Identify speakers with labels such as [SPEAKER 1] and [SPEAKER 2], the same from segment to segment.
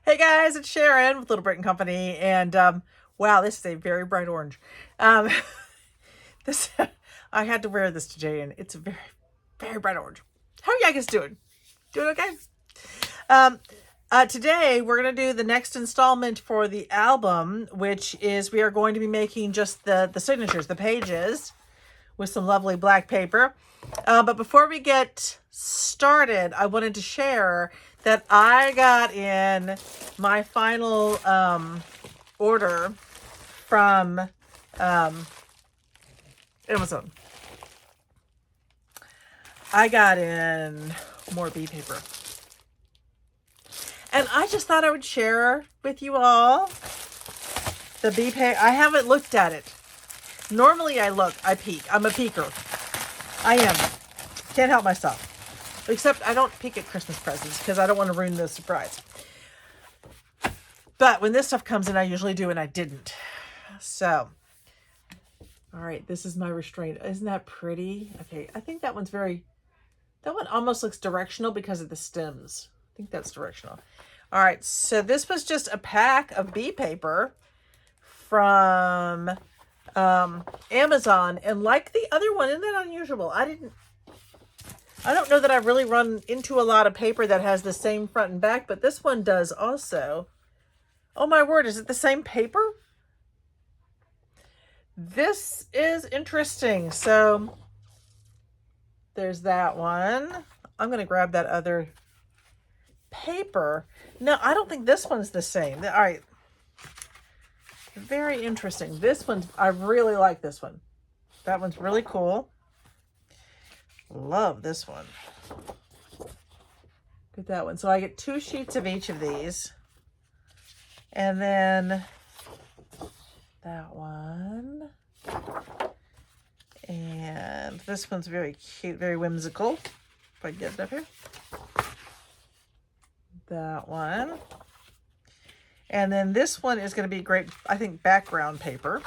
[SPEAKER 1] Hey guys, it's Sharon with Little Britain Company, and wow, this is a very bright orange. Um, this I had to wear this today, and it's a very, very bright orange. How are you guys doing? Doing okay? Um, Today we're gonna do the next installment for the album, which is we are going to be making just the signatures, the pages, with some lovely black paper. But before we get started, I wanted to share that I got in my final order from Amazon. I got in more bee paper. And I just thought I would share with you all the bee paper. I haven't looked at it. Normally I peek. I'm a peeker. I am. Can't help myself. Except I don't peek at Christmas presents because I don't want to ruin the surprise. But when this stuff comes in, I usually do, and I didn't. So, all right, this is my restraint. Isn't that pretty? Okay, I think that one almost looks directional because of the stems. I think that's directional. All right, so this was just a pack of bee paper from Amazon. And like the other one, isn't that unusual? I don't know that I've really run into a lot of paper that has the same front and back, but this one does also. Oh my word, is it the same paper? This is interesting. So there's that one. I'm going to grab that other paper. No, I don't think this one's the same. All right. Very interesting. I really like this one. That one's really cool. Love this one. Get that one. So I get 2 sheets of each of these. And then that one. And this one's very cute, very whimsical. If I can get it up here. That one. And then this one is going to be great, I think, background paper.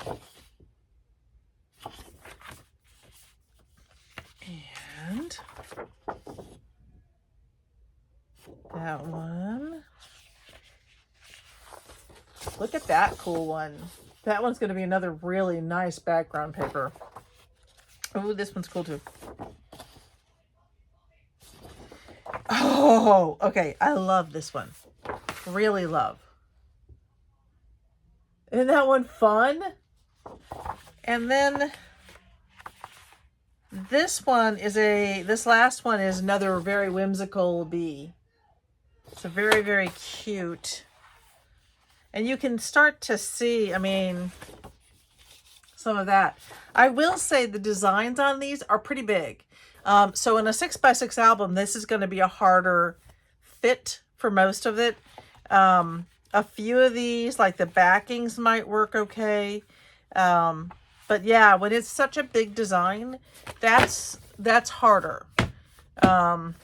[SPEAKER 1] And that one. Look at that cool one. That one's going to be another really nice background paper. Oh, this one's cool too. Oh, okay. I love this one. Really love. Isn't that one fun? And then this last one is another very whimsical bee. It's a very, very cute. And you can start to see, I mean, some of that. I will say the designs on these are pretty big. So in a 6x6 album, this is going to be a harder fit for most of it. A few of these, like the backings, might work okay. But yeah, when it's such a big design, that's harder. But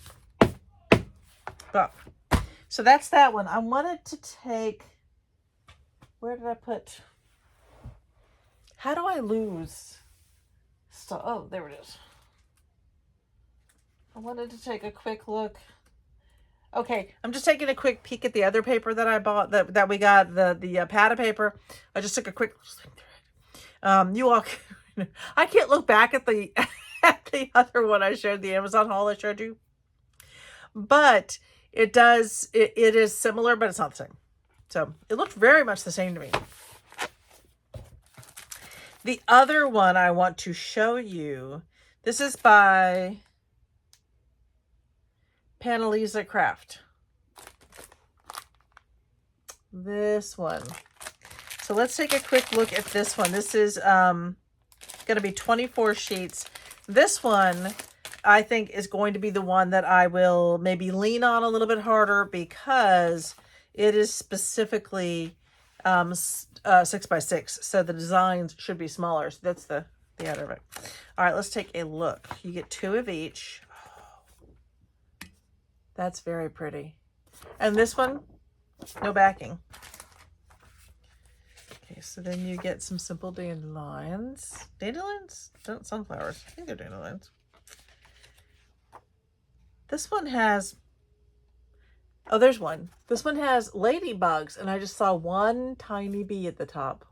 [SPEAKER 1] so that's that one. I wanted to take. Where did I put? How do I lose stuff? Oh, there it is. I wanted to take a quick look. Okay, I'm just taking a quick peek at the other paper that I bought, that we got, the pad of paper. I just took a quick you all I can't look back at the at the other one I showed, the Amazon haul I showed you. But it is similar, but it's not the same. So it looked very much the same to me. The other one I want to show you, this is by Panelisa Craft. This one. So let's take a quick look at this one. This is going to be 24 sheets. This one, I think, is going to be the one that I will maybe lean on a little bit harder because it is specifically 6x6. So the designs should be smaller. So that's the end of it. All right, let's take a look. You get 2 of each. That's very pretty. And this one, no backing. Okay, so then you get some simple dandelions. Dandelions? Sunflowers. I think they're dandelions. This one has Oh, there's one. This one has ladybugs, and I just saw one tiny bee at the top.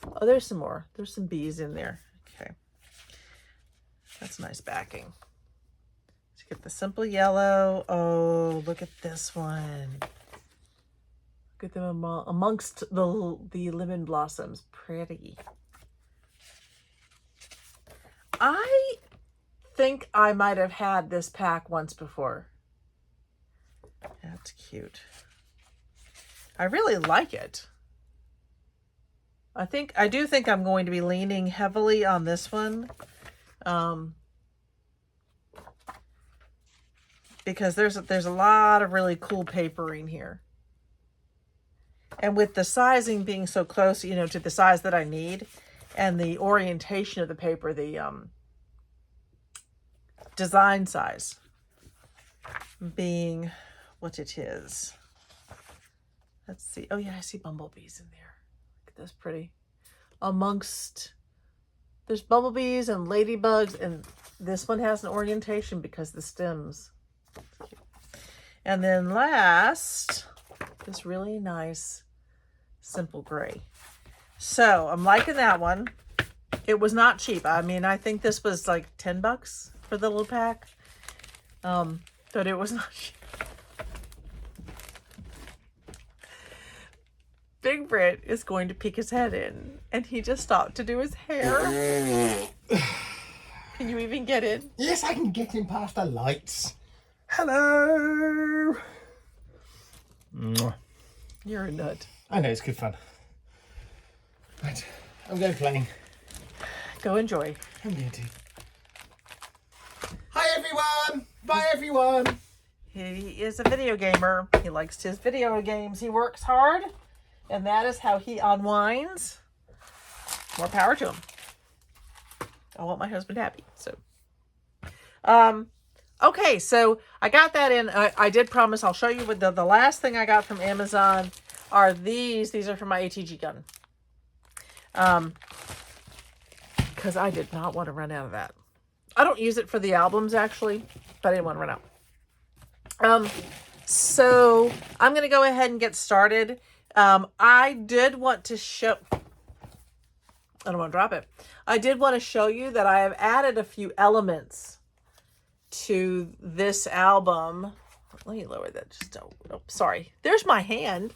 [SPEAKER 1] Oh, there's some more. There's some bees in there. Okay. That's nice backing. Let's get the simple yellow. Oh, look at this one. Look at them amongst the lemon blossoms. Pretty. I think I might have had this pack once before. That's cute. I really like it. I do think I'm going to be leaning heavily on this one. Because there's a lot of really cool papering here. And with the sizing being so close, you know, to the size that I need, and the orientation of the paper, the design size being what it is. Let's see. Oh yeah, I see bumblebees in there. Look at this pretty. There's bumblebees and ladybugs, and this one has an orientation because the stems. And then last, this really nice simple gray. So I'm liking that one. It was not cheap. I mean, I think this was like 10 bucks for the little pack. But it was not cheap. Big Brit is going to peek his head in, and he just stopped to do his hair. Can you even get in?
[SPEAKER 2] Yes, I can get in past the lights. Hello.
[SPEAKER 1] You're a nut.
[SPEAKER 2] I know, it's good fun. Right, I'm going playing.
[SPEAKER 1] Go enjoy.
[SPEAKER 2] I'm going to. Hi everyone. Bye everyone.
[SPEAKER 1] He is a video gamer. He likes his video games. He works hard, and that is how he unwinds. More power to him. I want my husband happy. So, okay, so I got that in. I did promise I'll show you. With the last thing I got from Amazon are these. These are for my ATG gun. Because I did not want to run out of that. I don't use it for the albums, actually, but I didn't want to run out. So I'm going to go ahead and get started. I did want to show... I don't want to drop it. I did want to show you that I have added a few elements to this album. Let me lower that. Just sorry. There's my hand.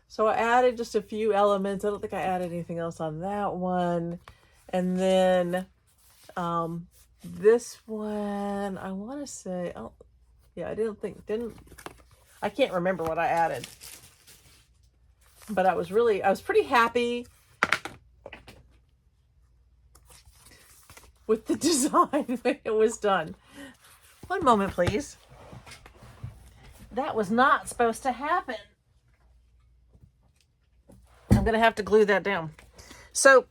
[SPEAKER 1] So I added just a few elements. I don't think I added anything else on that one. And then this one, I want to say, oh, yeah, I can't remember what I added. But I was pretty happy with the design when it was done. One moment, please. That was not supposed to happen. I'm going to have to glue that down. So,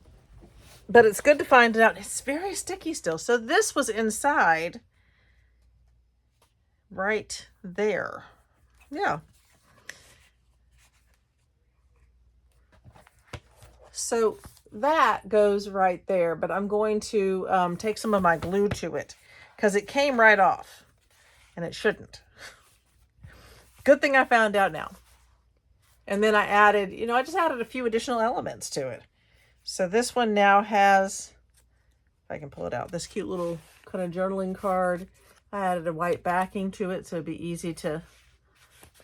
[SPEAKER 1] but it's good to find it out. It's very sticky still. So this was inside right there. Yeah. So that goes right there, but I'm going to take some of my glue to it because it came right off and it shouldn't. Good thing I found out now. And then I added, I just added a few additional elements to it. So this one now has, if I can pull it out, this cute little kind of journaling card. I added a white backing to it so it'd be easy to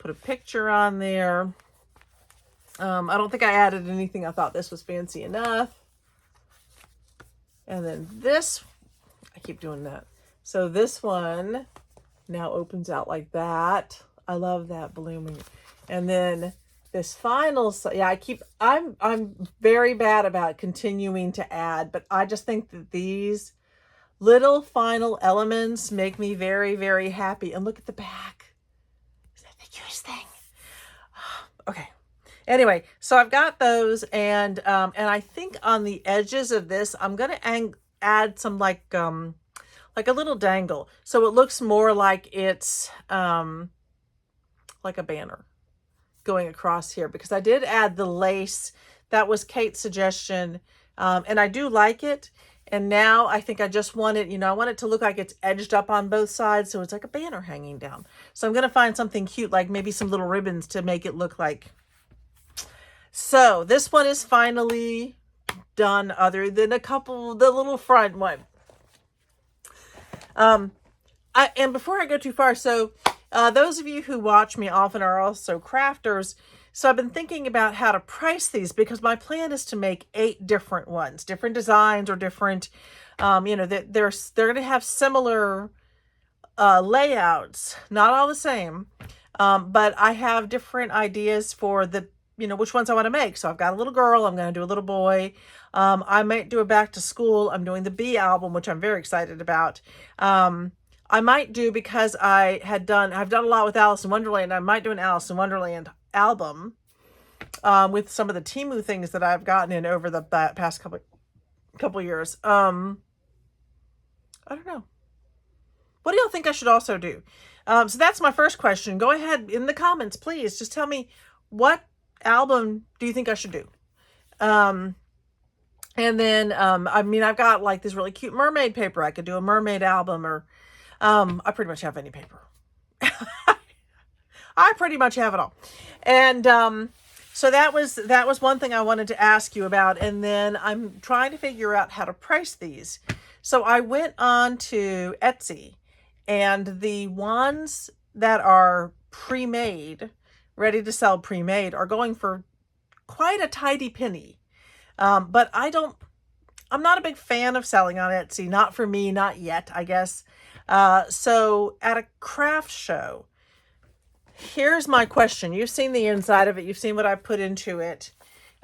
[SPEAKER 1] put a picture on there. I don't think I added anything. I thought this was fancy enough. And then this, I keep doing that. So this one now opens out like that. I love that blooming. And then this final, yeah, I'm very bad about continuing to add, but I just think that these little final elements make me very, very happy. And look at the back. Isn't that the cutest thing? Okay. Anyway, so I've got those, and I think on the edges of this, I'm gonna add some like a little dangle, so it looks more like it's like a banner going across here, because I did add the lace. That was Kate's suggestion, and I do like it. And now I think I just want it, I want it to look like it's edged up on both sides. So it's like a banner hanging down. So I'm going to find something cute, like maybe some little ribbons to make it look like. So this one is finally done, other than the little front one. And before I go too far, so those of you who watch me often are also crafters. So I've been thinking about how to price these, because my plan is to make 8 different ones, different designs or different, they're going to have similar layouts, not all the same. But I have different ideas for which ones I want to make. So I've got a little girl, I'm going to do a little boy. I might do a back to school. I'm doing the Bee album, which I'm very excited about. I might do, because I've done a lot with Alice in Wonderland. I might do an Alice in Wonderland album with some of the Temu things that I've gotten in over the past couple years. I don't know. What do y'all think I should also do? So that's my first question. Go ahead in the comments, please. Just tell me, what album do you think I should do? And then, I've got like this really cute mermaid paper. I could do a mermaid album, or I pretty much have any paper. I pretty much have it all. And so that was one thing I wanted to ask you about. And then I'm trying to figure out how to price these. So I went on to Etsy, and the ones that are pre-made, ready to sell pre-made, are going for quite a tidy penny. But I'm not a big fan of selling on Etsy. Not for me, not yet, I guess. So at a craft show, here's my question. You've seen the inside of it. You've seen what I've put into it.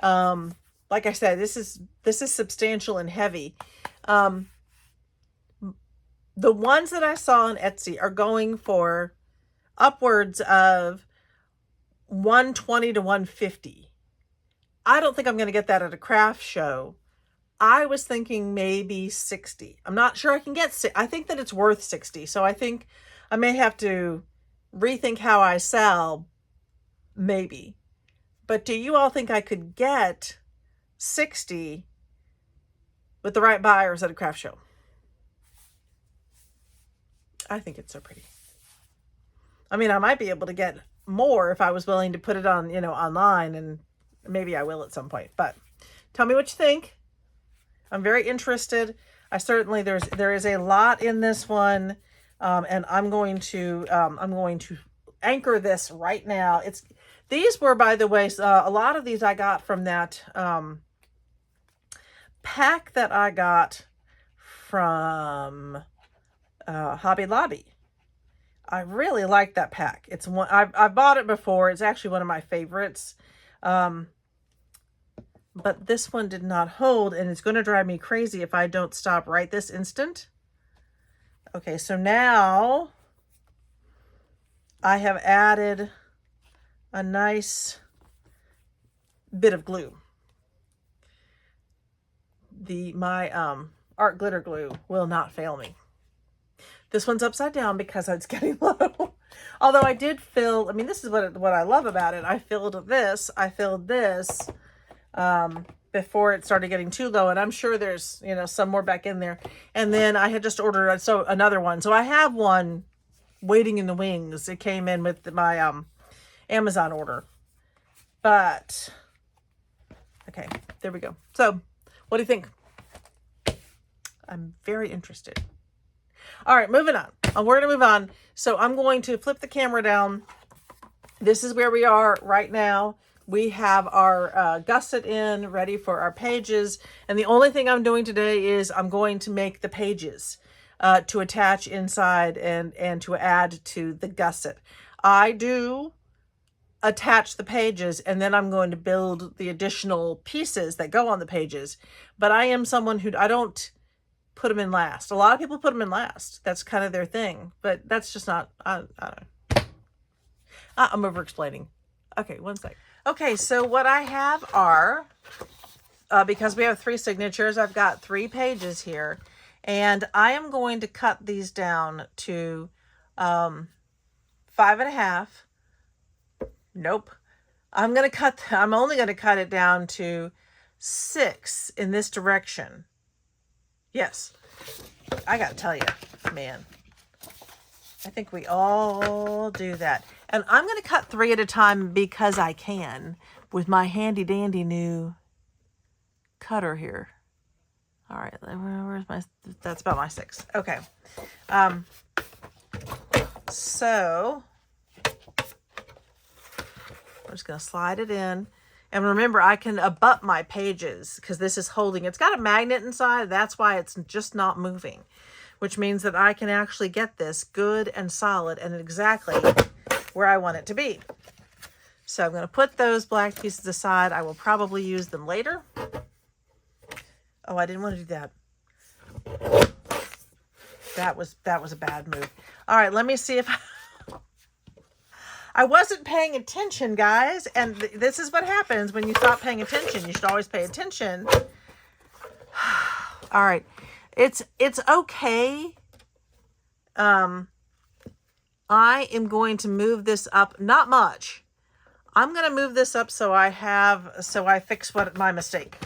[SPEAKER 1] Like I said, this is substantial and heavy. The ones that I saw on Etsy are going for upwards of $120 to $150. I don't think I'm going to get that at a craft show. I was thinking maybe $60. I'm not sure I can get I think that it's worth $60. So I think I may have to rethink how I sell, maybe. But do you all think I could get $60 with the right buyers at a craft show? I think it's so pretty. I might be able to get more if I was willing to put it on, online, and maybe I will at some point. But tell me what you think. I'm very interested. There is a lot in this one, and I'm going to anchor this right now. These were, by the way, a lot of these I got from that pack that I got from Hobby Lobby. I really like that pack. It's one I've bought it before. It's actually one of my favorites. But this one did not hold, and it's going to drive me crazy if I don't stop right this instant. Okay, so now I have added a nice bit of glue. My art glitter glue will not fail me. This one's upside down because it's getting low. Although I did fill, this is what I love about it. I filled this before it started getting too low, and I'm sure there's, some more back in there. And then I had just ordered another one. So I have one waiting in the wings. It came in with my Amazon order. But okay, there we go. So what do you think? I'm very interested. All right, moving on. We're going to move on. So I'm going to flip the camera down. This is where we are right now. We have our gusset in, ready for our pages. And the only thing I'm doing today is I'm going to make the pages to attach inside and to add to the gusset. I do attach the pages, and then I'm going to build the additional pieces that go on the pages. But I am someone who, I don't put them in last. A lot of people put them in last. That's kind of their thing. But that's just not, I don't know. I'm over explaining. Okay, one sec. Okay, so what I have are, because we have 3 signatures, I've got 3 pages here. And I am going to cut these down to 5.5. Nope. I'm only going to cut it down to 6 in this direction. Yes. I gotta tell you, man, I think we all do that. And I'm going to cut 3 at a time because I can with my handy dandy new cutter here. All right, where's my, that's about my 6. Okay. So I'm just going to slide it in. And remember, I can abut my pages because this is holding. It's got a magnet inside. That's why it's just not moving, which means that I can actually get this good and solid and exactly where I want it to be. So I'm going to put those black pieces aside. I will probably use them later. Oh, I didn't want to do that. That was a bad move. All right, let me see if I wasn't paying attention, guys. And this is what happens when you stop paying attention. You should always pay attention. All right. It's okay. I am going to move this up, not much. I'm going to move this up so I fix my mistake.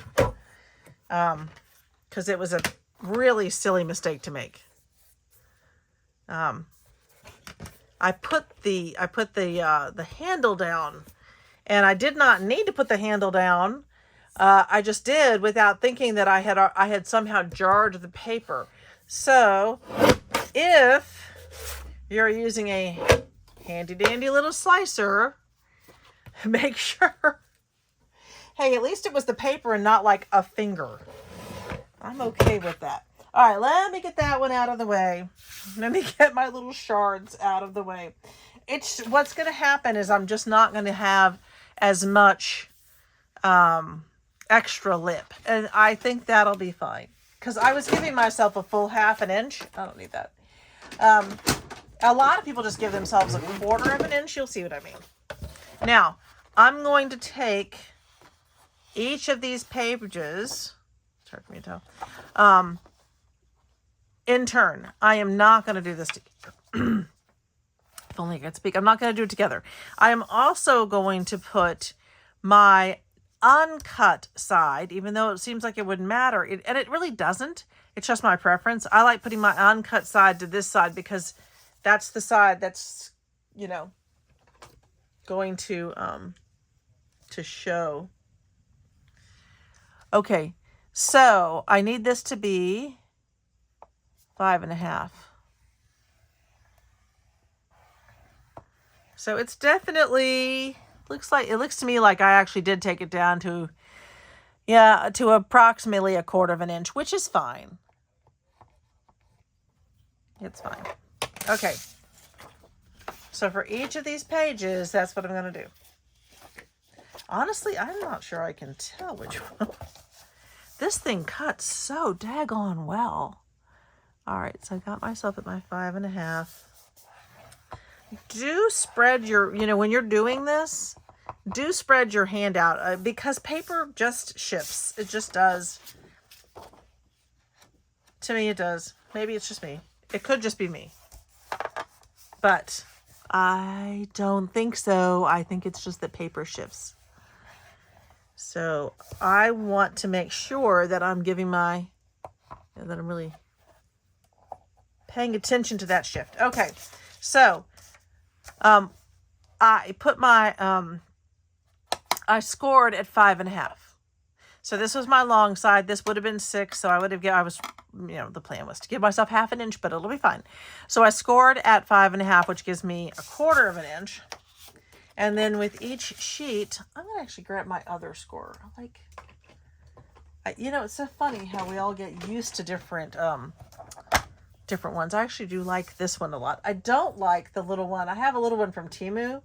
[SPEAKER 1] Cuz it was a really silly mistake to make. I put the handle down, and I did not need to put the handle down. I just did without thinking that I had somehow jarred the paper. So if you're using a handy dandy little slicer, make sure, hey, at least it was the paper and not like a finger. I'm okay with that. All right, let me get that one out of the way. Let me get my little shards out of the way. What's going to happen is I'm just not going to have as much extra lip. And I think that'll be fine. Because I was giving myself a full 1/2 inch. I don't need that. A lot of people just give themselves a 1/4 inch. You'll see what I mean. Now, I'm going to take each of these pages. It's hard for me to tell. In turn. I am not going to do this together. If only I could speak. I'm not going to do it together. I am also going to put my uncut side, even though it seems like it wouldn't matter. And it really doesn't. It's just my preference. I like putting my uncut side to this side because that's the side that's, going to show. Okay. So I need this to be 5.5. So it's definitely looks to me like I actually did take it down to approximately 1/4 inch, which is fine. It's fine. Okay. So for each of these pages, that's what I'm going to do. Honestly, I'm not sure I can tell which one. This thing cuts so daggone well. All right, so I got myself at my 5.5. Do spread your, when you're doing this, do spread your hand out because paper just shifts. It just does. To me, it does. Maybe it's just me. It could just be me. But I don't think so. I think it's just that paper shifts. So I want to make sure that I'm giving that I'm really paying attention to that shift. Okay, so I put my I scored at 5.5. So this was my long side. This would have been 6. So the plan was to give myself 1/2 inch, but it'll be fine. So I scored at 5.5, which gives me 1/4 inch. And then with each sheet, I'm gonna actually grab my other score. It's so funny how we all get used to different ones. I actually do like this one a lot. I don't like the little one. I have a little one from Temu,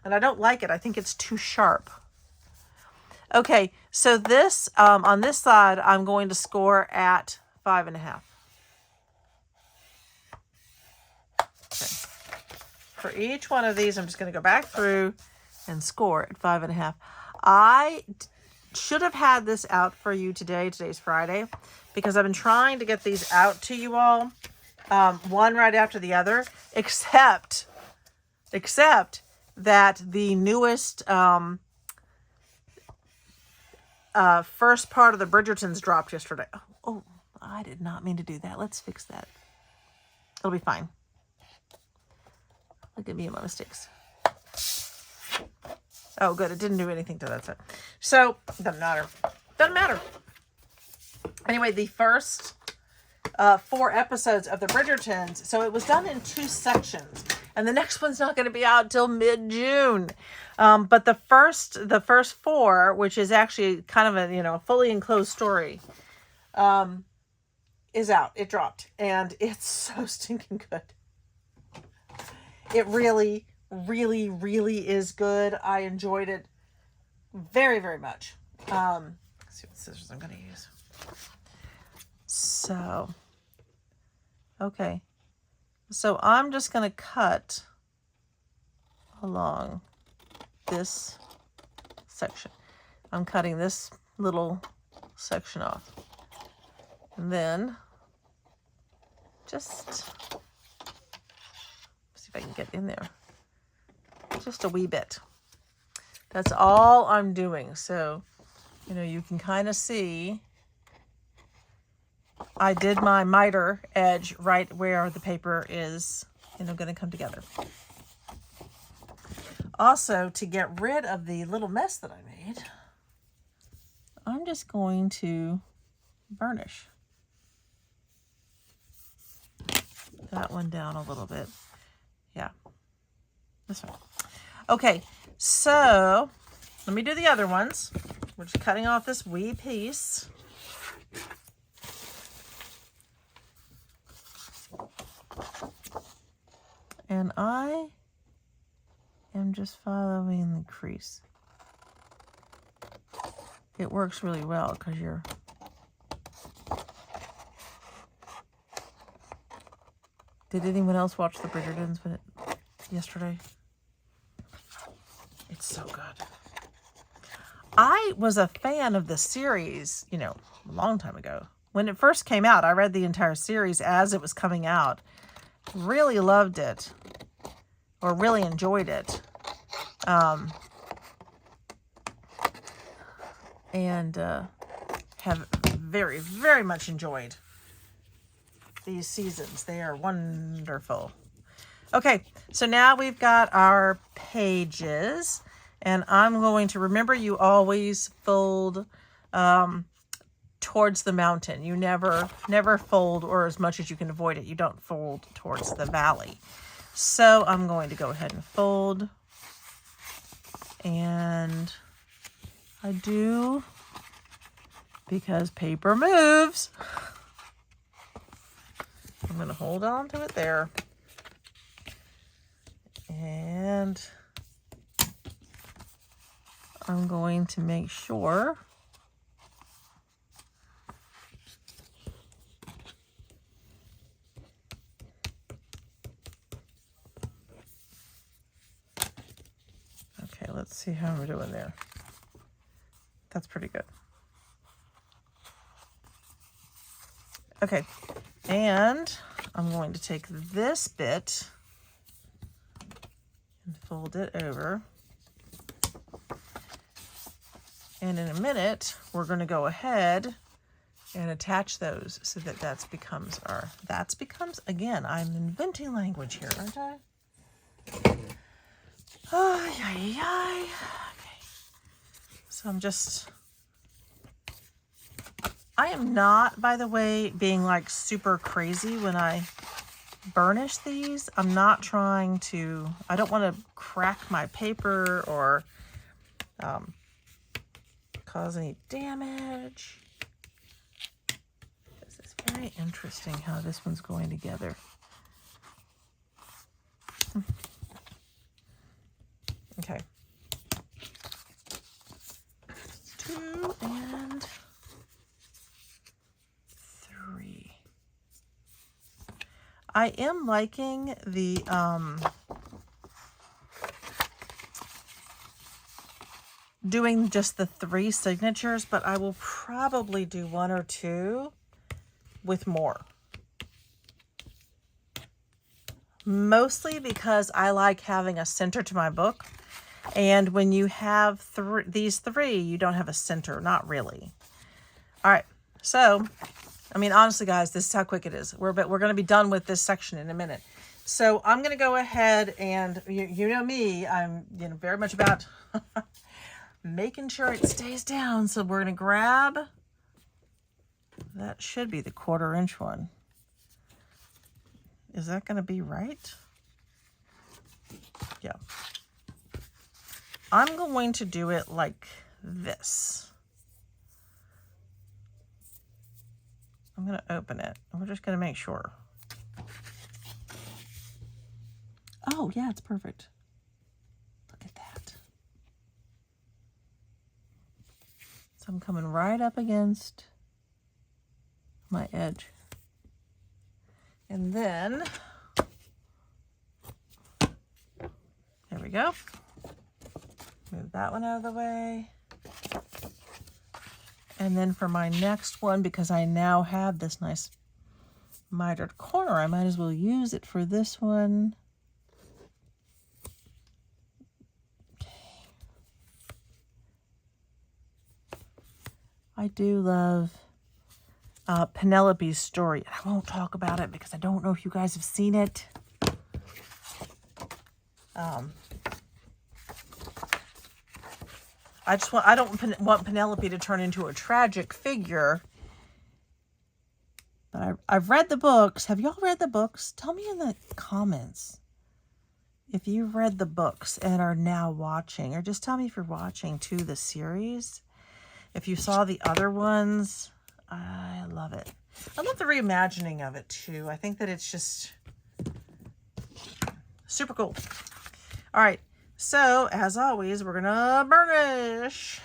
[SPEAKER 1] and I don't like it. I think it's too sharp. Okay, so this, on this side, I'm going to score at 5.5. Okay. For each one of these, I'm just going to go back through and score at 5.5. I should have had this out for you today. Today's Friday, because I've been trying to get these out to you all, one right after the other, except that the newest first part of the Bridgertons dropped yesterday. Oh, I did not mean to do that. Let's fix that. It'll be fine. Look at me and my mistakes. Oh, good. It didn't do anything to that side. So, doesn't matter. Doesn't matter. Anyway, the first 4 episodes of the Bridgertons. So it was done in 2 sections. And the next one's not going to be out till mid-June. But the first 4, which is actually kind of a, fully enclosed story, is out. It dropped. And it's so stinking good. It really, really, really is good. I enjoyed it very, very much. Let's see what scissors I'm going to use. So, okay. So I'm just going to cut along this section. I'm cutting this little section off. And then just see if I can get in there. Just a wee bit. That's all I'm doing. So, you can kind of see I did my miter edge right where the paper is, going to come together. Also, to get rid of the little mess that I made, I'm just going to burnish that one down a little bit. Yeah, this one. Okay, so let me do the other ones. We're just cutting off this wee piece. And I am just following the crease. It works really well because you're... Did anyone else watch the Bridgertons yesterday? It's so good. I was a fan of the series, a long time ago. When it first came out, I read the entire series as it was coming out. Really loved it, or really enjoyed it. And have very, very much enjoyed these seasons. They are wonderful. Okay, so now we've got our pages, and I'm going to remember you always fold towards the mountain. You never fold, or as much as you can avoid it, you don't fold towards the valley. So I'm going to go ahead and fold, and I do because paper moves. I'm going to hold on to it there. And I'm going to make sure let's see how we're doing there. That's pretty good. Okay, and I'm going to take this bit and fold it over. And in a minute, we're going to go ahead and attach those so that becomes, again, I'm inventing language here, aren't I? Oh, yeah. Okay. So I am not, by the way, being like super crazy when I burnish these. I'm not trying to, I don't want to crack my paper or cause any damage. This is very interesting how this one's going together. Okay. 2 and 3. I am liking the doing just the 3 signatures, but I will probably do 1 or 2 with more. Mostly because I like having a center to my book. And when you have these 3, you don't have a center. Not really. All right. So I mean, honestly, guys, this is how quick it is. We're going to be done with this section in a minute. So I'm going to go ahead and, you know me, I'm very much about making sure it stays down. So we're going to grab, that should be the 1/4 inch one. Is that going to be right? Yeah. I'm going to do it like this. I'm going to open it. We're just going to make sure. Oh, yeah, it's perfect. Look at that. So I'm coming right up against my edge. And then, there we go. Move that one out of the way. And then for my next one, because I now have this nice mitered corner, I might as well use it for this one. Okay. I do love Penelope's story. And I won't talk about it because I don't know if you guys have seen it. I don't want Penelope to turn into a tragic figure. But I've read the books. Have y'all read the books? Tell me in the comments if you've read the books and are now watching, or just tell me if you're watching too the series. If you saw the other ones, I love it. I love the reimagining of it too. I think that it's just super cool. All right. So, as always, we're going to burnish.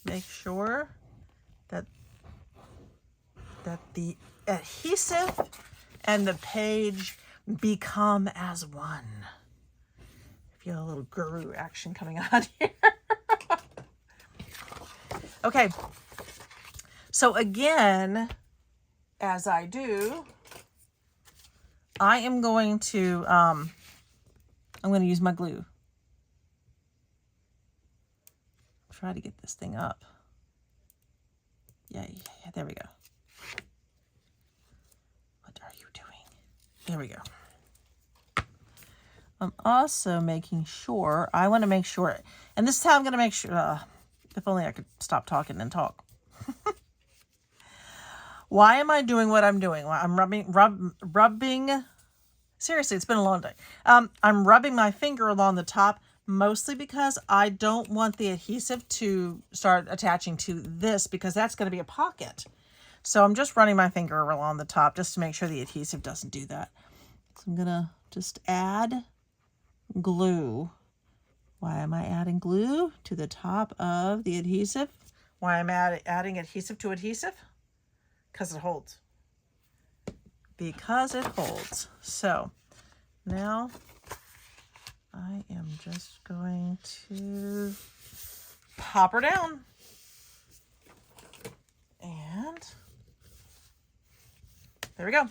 [SPEAKER 1] Make sure that the adhesive and the page become as one. I feel a little guru action coming on here. Okay. So, again, as I do, I am going to... I'm going to use my glue. Try to get this thing up. Yeah, there we go. What are you doing? There we go. I'm also making sure, I want to make sure, and this is how I'm going to make sure, if only I could stop talking and talk. Why am I doing what I'm doing? Well, I'm rubbing. Seriously, it's been a long day. I'm rubbing my finger along the top, mostly because I don't want the adhesive to start attaching to this, because that's going to be a pocket. So I'm just running my finger along the top just to make sure the adhesive doesn't do that. So I'm going to just add glue. Why am I adding glue to the top of the adhesive? Why am I adding adhesive to adhesive? Because it holds. Because it holds. So now I am just going to pop her down. And there we go.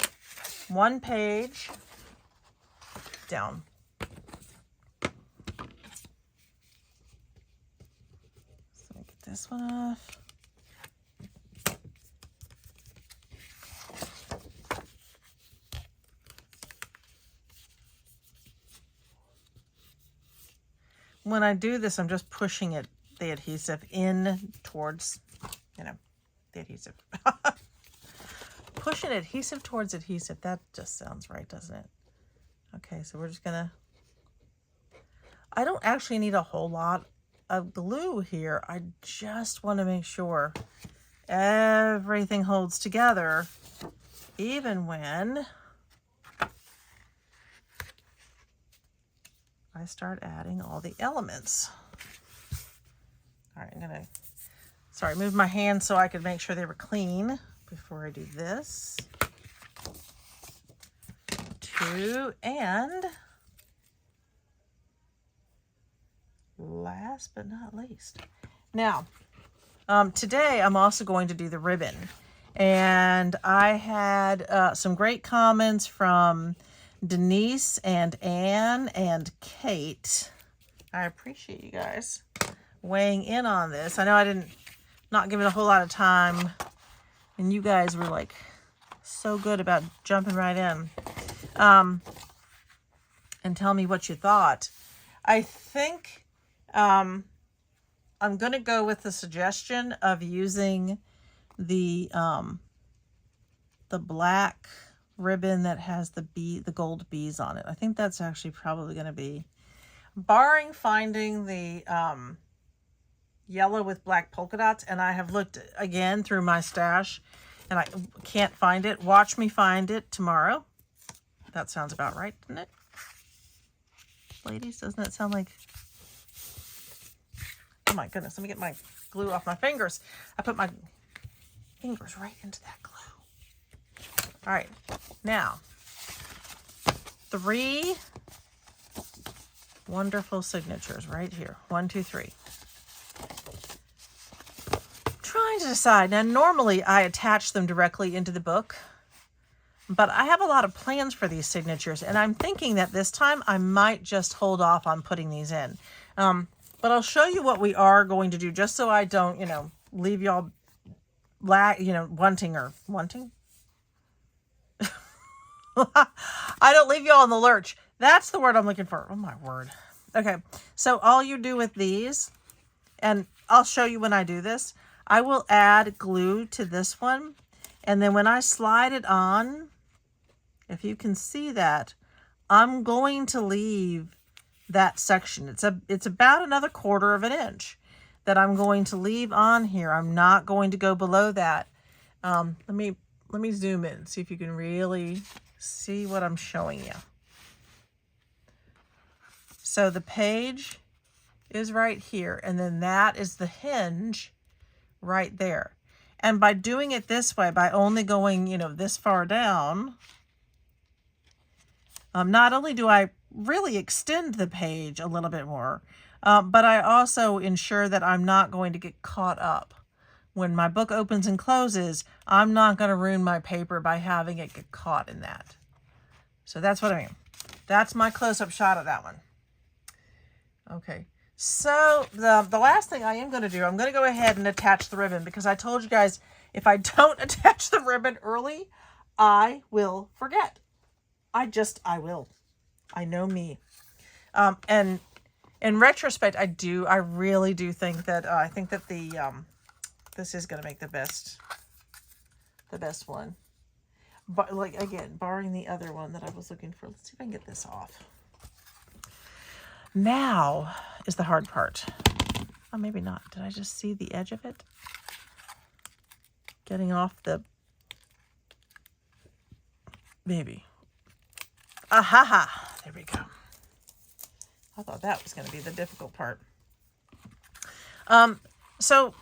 [SPEAKER 1] One page down. So let me get this one off. When I do this, I'm just pushing the adhesive in towards, the adhesive. Pushing adhesive towards adhesive. That just sounds right, doesn't it? Okay, so we're just gonna, I don't actually need a whole lot of glue here. I just want to make sure everything holds together, even when I start adding all the elements. All right, I'm gonna, move my hands so I could make sure they were clean before I do this. 2, and last but not least. Now, today I'm also going to do the ribbon. And I had some great comments from Denise and Anne and Kate. I appreciate you guys weighing in on this. I know I didn't not give it a whole lot of time, And you guys were like so good about jumping right in. And tell me what you thought. I think I'm going to go with the suggestion of using the black ribbon that has the gold bees on it. I think that's actually probably going to be, barring finding the yellow with black polka dots, and I have looked again through my stash and I can't find it. Watch me find it tomorrow. That sounds about right, doesn't it? Ladies, doesn't that sound like... Oh my goodness, let me get my glue off my fingers. I put my fingers right into that glue. All right, now 3 wonderful signatures right here. 1, 2, 3. Trying to decide. Now, normally I attach them directly into the book, but I have a lot of plans for these signatures, and I'm thinking that this time I might just hold off on putting these in. But I'll show you what we are going to do, just so I don't, leave y'all, wanting. I don't leave y'all in the lurch. That's the word I'm looking for. Oh, my word. Okay, so all you do with these, and I'll show you when I do this, I will add glue to this one, and then when I slide it on, if you can see that, I'm going to leave that section. It's about another 1/4 of an inch that I'm going to leave on here. I'm not going to go below that. Let me zoom in, see if you can really see what I'm showing you. So the page is right here, and then that is the hinge right there. And by doing it this way, by only going, this far down, not only do I really extend the page a little bit more, but I also ensure that I'm not going to get caught up. When my book opens and closes, I'm not going to ruin my paper by having it get caught in that. So that's what I mean. That's my close-up shot of that one. Okay, so the last thing I am going to do, I'm going to go ahead and attach the ribbon, because I told you guys if I don't attach the ribbon early, I will forget. I will. I know me. And in retrospect, I really do think that, I think that this is going to make the best one. But again, barring the other one that I was looking for. Let's see if I can get this off. Now is the hard part. Oh, maybe not. Did I just see the edge of it? Getting off the... Maybe. Aha! There we go. I thought that was going to be the difficult part. So,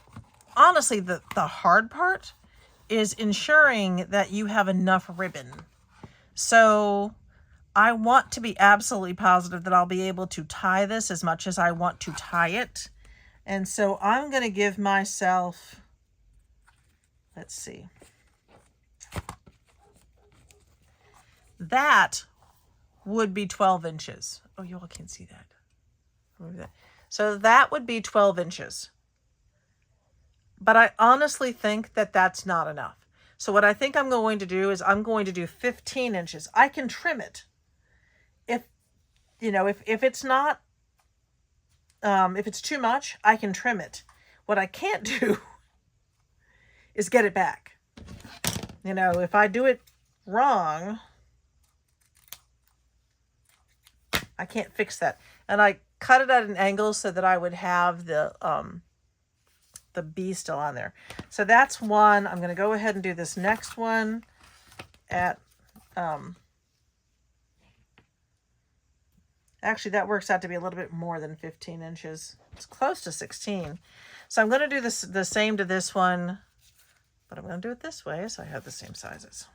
[SPEAKER 1] honestly, the hard part is ensuring that you have enough ribbon. So, I want to be absolutely positive that I'll be able to tie this as much as I want to tie it. And so, I'm going to give myself... Let's see. That would be 12 inches. Oh, you all can't see that. So that would be 12 inches. But I honestly think that that's not enough. So what I think I'm going to do is I'm going to do 15 inches. I can trim it. If it's not, if it's too much, I can trim it. What I can't do is get it back. If I do it wrong, I can't fix that. And I cut it at an angle so that I would have the bee still on there. So that's one. I'm going to go ahead and do this next one at, actually that works out to be a little bit more than 15 inches. It's close to 16. So I'm going to do the same to this one, but I'm going to do it this way so I have the same sizes.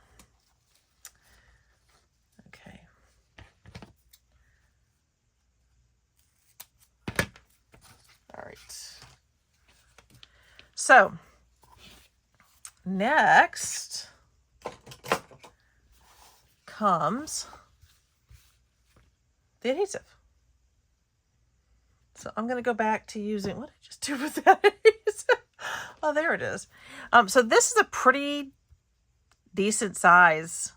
[SPEAKER 1] Okay. All right. So next comes the adhesive. So I'm going to go back to using, what did I just do with that adhesive? Oh, there it is. So this is a pretty decent size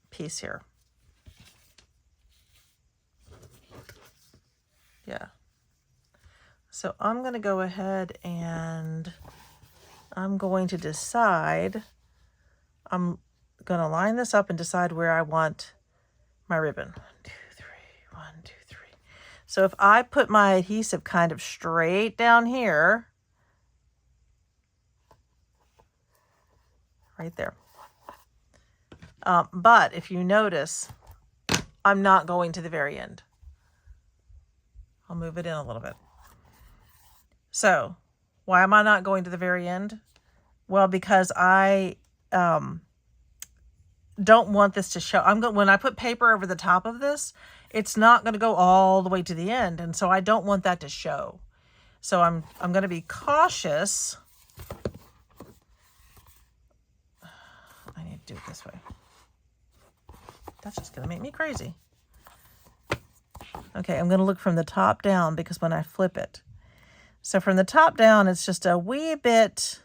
[SPEAKER 1] piece here. Yeah. So I'm going to go ahead and I'm going to decide, I'm going to line this up and decide where I want my ribbon. 1, 2, 3, 1, 2, 3. So if I put my adhesive kind of straight down here, right there. But if you notice, I'm not going to the very end. I'll move it in a little bit. So why am I not going to the very end? Well, because I don't want this to show. When I put paper over the top of this, it's not going to go all the way to the end, and so I don't want that to show. So I'm going to be cautious. I need to do it this way. That's just going to make me crazy. Okay, I'm going to look from the top down because when I flip it. So from the top down, it's just a wee bit.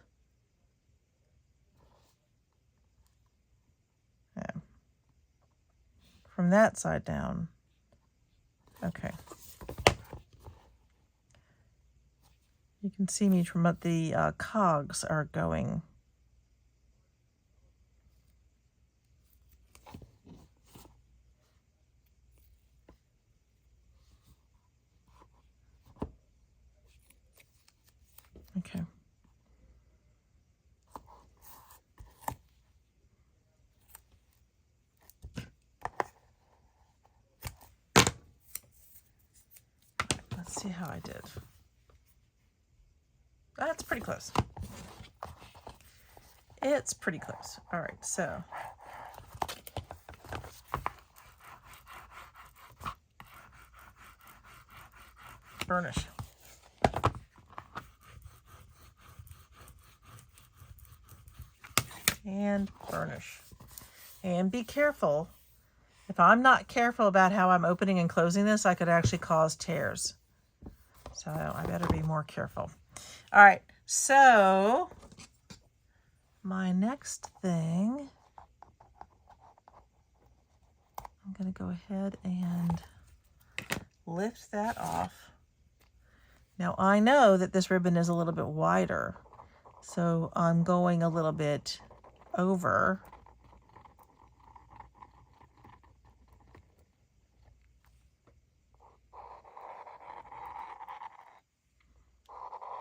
[SPEAKER 1] Yeah. From that side down. Okay. You can see me from what the cogs are going. Okay. Let's see how I did. That's pretty close. It's pretty close. All right, so burnish. And burnish. And be careful. If I'm not careful about how I'm opening and closing this, I could actually cause tears. So I better be more careful. All right, so my next thing, I'm going to go ahead and lift that off. Now I know that this ribbon is a little bit wider, so I'm going a little bit over.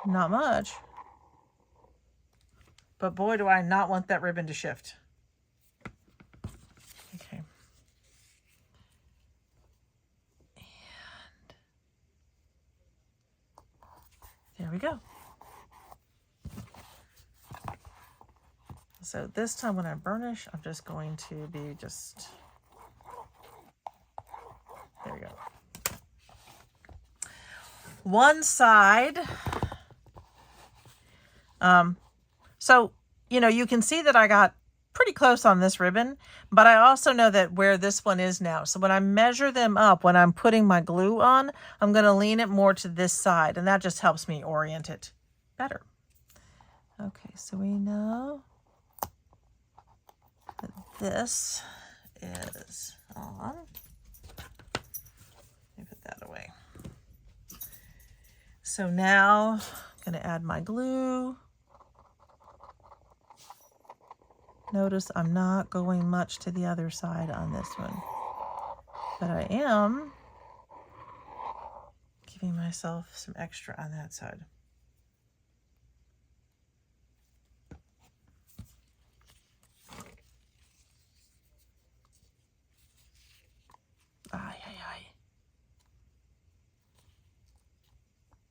[SPEAKER 1] Not much. But boy, do I not want that ribbon to shift. Okay. And there we go. So this time when I burnish, I'm just going to be there we go. One side. So, you can see that I got pretty close on this ribbon, but I also know that where this one is now. So when I measure them up, when I'm putting my glue on, I'm going to lean it more to this side, and that just helps me orient it better. Okay, so we know that this is on. Let me put that away. So now I'm going to add my glue. Notice I'm not going much to the other side on this one, but I am giving myself some extra on that side. Ay, ay, ay.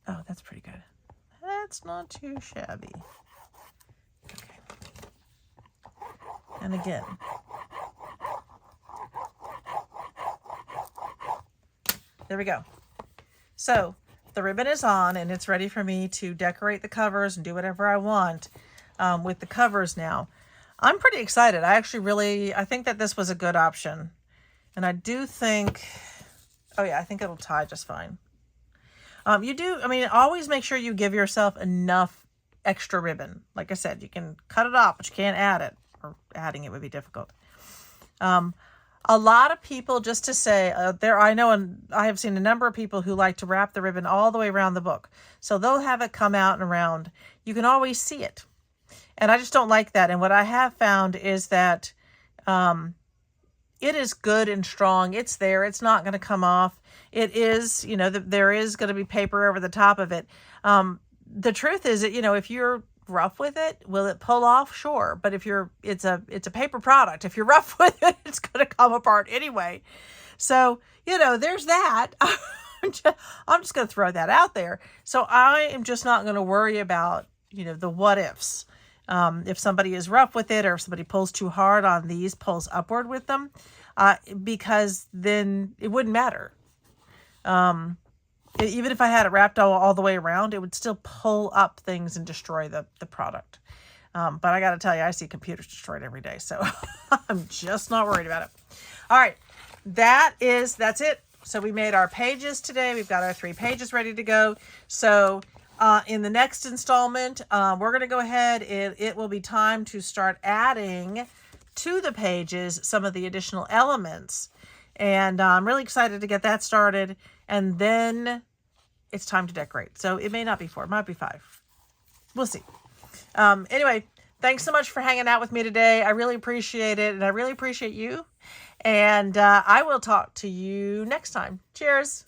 [SPEAKER 1] Oh, that's pretty good. That's not too shabby. Okay. And again. There we go. So the ribbon is on and it's ready for me to decorate the covers and do whatever I want with the covers now. I'm pretty excited. I think that this was a good option. And I do think, oh yeah, I think it'll tie just fine. Always make sure you give yourself enough extra ribbon. Like I said, you can cut it off, but you can't add it, or adding it would be difficult. A lot of people, just to say, I know, and I have seen a number of people who like to wrap the ribbon all the way around the book. So they'll have it come out and around. You can always see it. And I just don't like that. And what I have found is that it is good and strong. It's there. It's not going to come off. It is, there is going to be paper over the top of it. The truth is that, if you're rough with it, will it pull off? Sure. But if it's a paper product. If you're rough with it, it's going to come apart anyway. So, there's that. I'm just going to throw that out there. So I am just not going to worry about, the what ifs. If somebody is rough with it, or if somebody pulls too hard on these, pulls upward with them, because then it wouldn't matter. Even if I had it wrapped all the way around, it would still pull up things and destroy the product. But I got to tell you, I see computers destroyed every day, so I'm just not worried about it. All right, that's it. So we made our pages today. We've got our 3 pages ready to go. So in the next installment, we're going to go ahead. It will be time to start adding to the pages some of the additional elements. And I'm really excited to get that started. And then it's time to decorate. So it may not be 4, it might be 5. We'll see. Anyway, thanks so much for hanging out with me today. I really appreciate it. And I really appreciate you. And I will talk to you next time. Cheers.